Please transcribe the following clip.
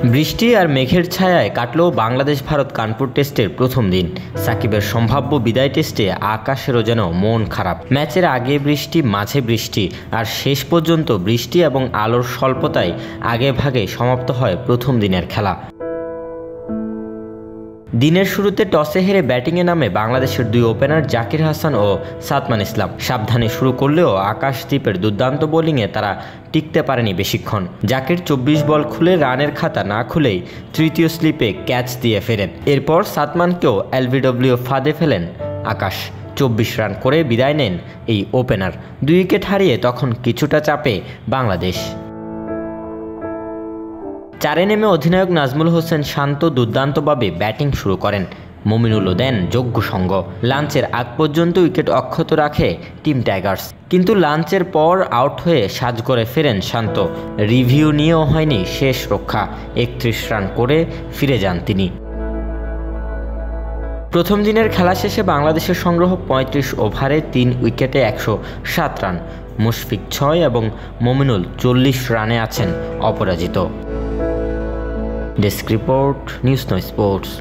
বৃষ্টি আর মেঘের ছায়ায় কাটল বাংলাদেশ ভারত কানপুর টেস্টের প্রথম দিন। সাকিবের সম্ভাব্য বিদায় টেস্টে আকাশেরও যেন মন খারাপ। ম্যাচের আগে বৃষ্টি, মাঝে বৃষ্টি আর শেষ পর্যন্ত বৃষ্টি এবং আলোর স্বল্পতায় আগে ভাগে সমাপ্ত হয় প্রথম দিনের খেলা। দিনের শুরুতে টসে হেরে ব্যাটিংয়ে নামে বাংলাদেশের দুই ওপেনার জাকির হাসান ও সাদমান ইসলাম। সাবধানে শুরু করলেও আকাশদ্বীপের দুর্দান্ত বোলিংয়ে তারা টিকতে পারেনি বেশিক্ষণ। জাকির 24 বল খুলে রানের খাতা না খুলেই তৃতীয় স্লিপে ক্যাচ দিয়ে ফেরেন। এরপর সাদমানকেও এলবিডব্লিউ ফাঁদে ফেলেন আকাশ। 24 রান করে বিদায় নেন এই ওপেনার। 2 উইকেট হারিয়ে তখন কিছুটা চাপে বাংলাদেশ। 4-এ নেমে অধিনায়ক নাজমুল হোসেন শান্ত দুর্দান্তভাবে ব্যাটিং শুরু করেন। মমিনুলও দেন যোগ্য সঙ্গ। লাঞ্চের আগ পর্যন্ত উইকেট অক্ষত রাখে টিম টাইগার্স, কিন্তু লাঞ্চের পর আউট হয়ে সাজঘরে ফেরেন শান্ত। রিভিউ নিয়েও হয়নি শেষ রক্ষা। 31 রান করে ফিরে যান তিনি। প্রথম দিনের খেলা শেষে বাংলাদেশের সংগ্রহ 35 ওভারে 3 উইকেটে 107 রান। মুশফিক 6 এবং মমিনুল 40 রানে আছেন অপরাজিত। ডেস্ক রিপোর্ট, নিউজ নয় স্পোর্টস।